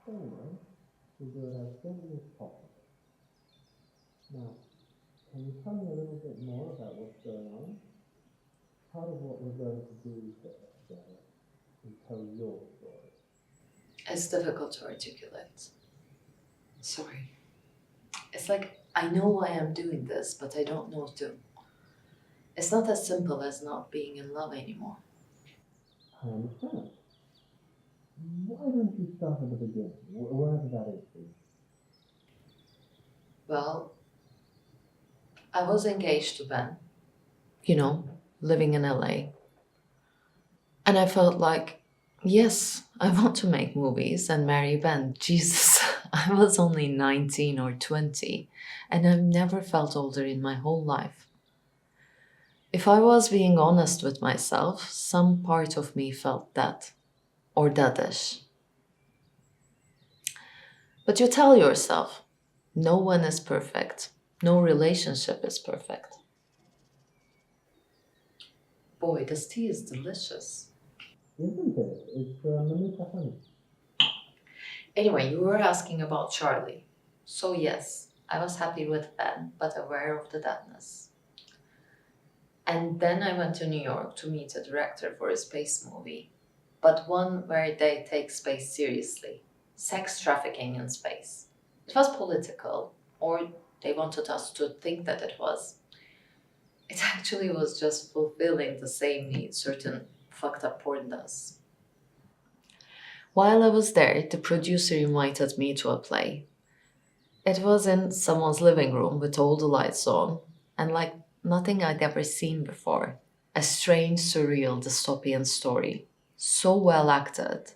Anyway, we'll do it as gently as possible. Now, can you tell me a little bit more about what's going on? Part of what we're going to do together is tell your story. It's difficult to articulate. Sorry. It's like I know why I'm doing this, but I don't know to. It's not as simple as not being in love anymore. I understand. Why don't you start at the beginning, wherever that is for you? Well, I was engaged to Ben, living in LA. And I felt like, yes, I want to make movies and marry Ben. Jesus, I was only 19 or 20, and I've never felt older in my whole life. If I was being honest with myself, some part of me felt that, or that-ish. But you tell yourself, no one is perfect. No relationship is perfect. Boy, this tea is delicious. Isn't it? It's Manuka honey. Anyway, you were asking about Charlie. So yes, I was happy with Ben, but aware of the deadness. And then I went to New York to meet a director for a space movie, but one where they take space seriously. Sex trafficking in space. It was political, or they wanted us to think that it was. It actually was just fulfilling the same need certain fucked up porn does. While I was there, the producer invited me to a play. It was in someone's living room with all the lights on, and like nothing I'd ever seen before. A strange, surreal, dystopian story. So well acted.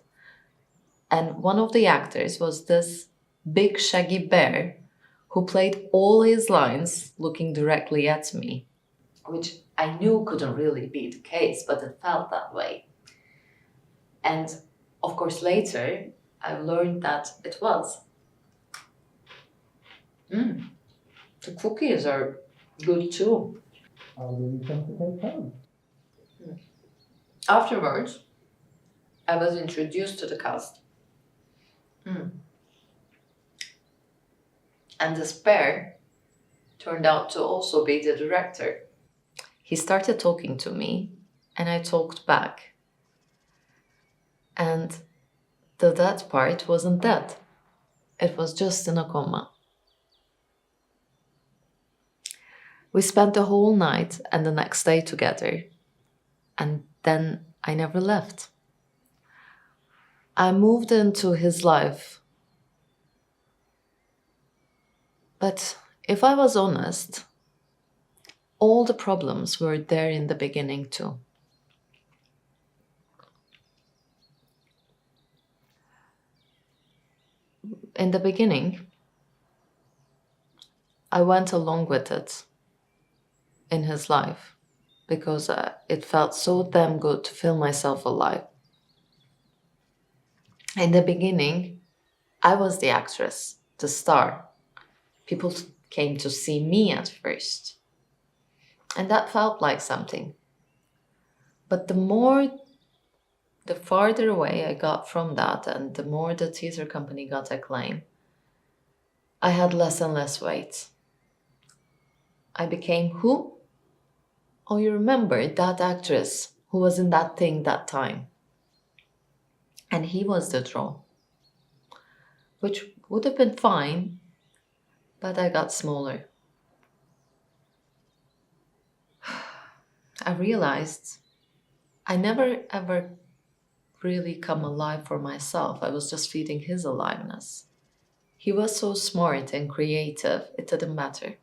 And one of the actors was this big, shaggy bear who played all his lines looking directly at me, which I knew couldn't really be the case, but it felt that way. And of course, later, I learned that it was. The cookies are good too. I'll give you some to take home. Afterwards, I was introduced to the cast. And this pair turned out to also be the director. He started talking to me, and I talked back. And the that part wasn't that. It was just in a comma. We spent the whole night and the next day together, and then I never left. I moved into his life. But if I was honest, all the problems were there in the beginning too. In the beginning, I went along with it in his life because it felt so damn good to feel myself alive. In the beginning, I was the actress, the star. People came to see me at first. And that felt like something. But the farther away I got from that and the more the theater company got acclaim, I had less and less weight. I became who? Oh, you remember that actress who was in that thing that time. And he was the draw, which would have been fine, but I got smaller. I realized I never ever really come alive for myself. I was just feeding his aliveness. He was so smart and creative, it didn't matter.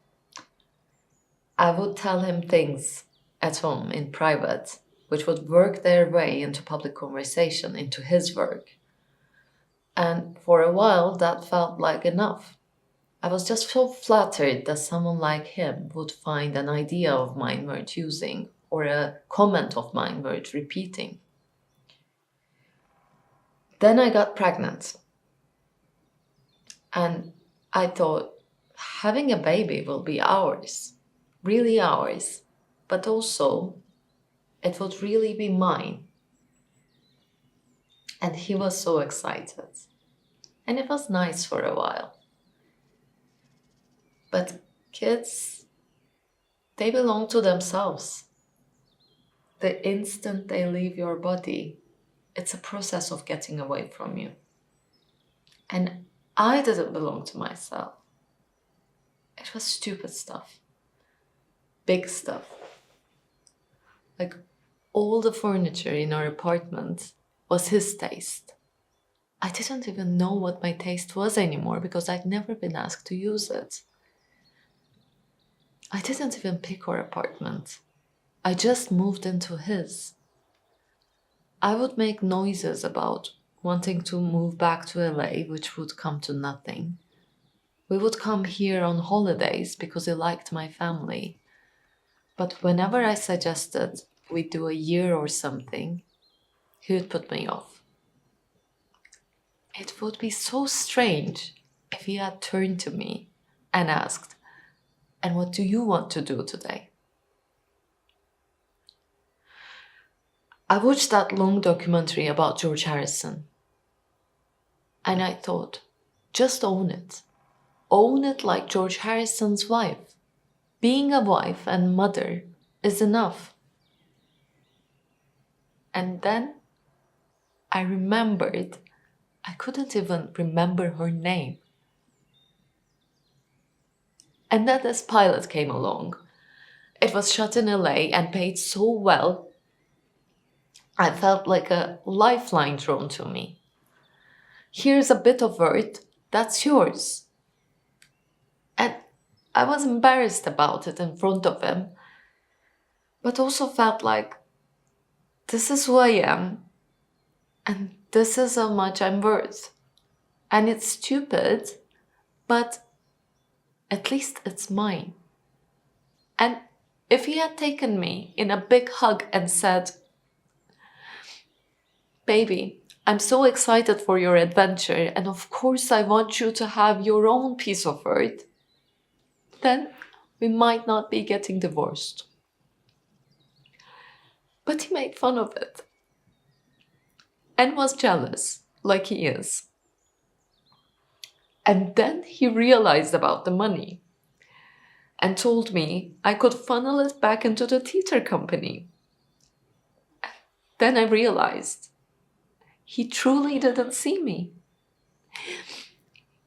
I would tell him things at home in private, which would work their way into public conversation, into his work. And for a while, that felt like enough. I was just so flattered that someone like him would find an idea of mine worth using or a comment of mine worth repeating. Then I got pregnant. And I thought, having a baby will be ours, really ours, but also it would really be mine. And he was so excited. And it was nice for a while. But kids, they belong to themselves. The instant they leave your body, it's a process of getting away from you. And I didn't belong to myself. It was stupid stuff. Big stuff. Like all the furniture in our apartment was his taste. I didn't even know what my taste was anymore because I'd never been asked to use it. I didn't even pick our apartment. I just moved into his. I would make noises about wanting to move back to LA, which would come to nothing. We would come here on holidays because he liked my family. But whenever I suggested we do a year or something, he would put me off. It would be so strange if he had turned to me and asked, "And what do you want to do today?" I watched that long documentary about George Harrison. And I thought, just own it. Own it like George Harrison's wife. Being a wife and mother is enough. And then I remembered I couldn't even remember her name. And then this pilot came along. It was shot in LA and paid so well. I felt like a lifeline thrown to me. Here's a bit of earth, that's yours. And I was embarrassed about it in front of him, but also felt like this is who I am, and this is how much I'm worth. And it's stupid, but at least it's mine. And if he had taken me in a big hug and said, "Baby, I'm so excited for your adventure, and of course I want you to have your own piece of earth," then we might not be getting divorced. But he made fun of it and was jealous, like he is. And then he realized about the money and told me I could funnel it back into the theater company. Then I realized he truly didn't see me.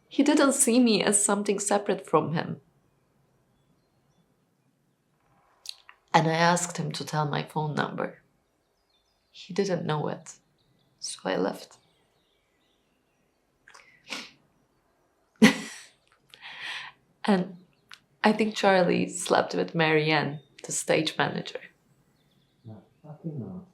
He didn't see me as something separate from him. And I asked him to tell my phone number. He didn't know it, so I left. And I think Charlie slept with Marianne, the stage manager. That's fucking awesome.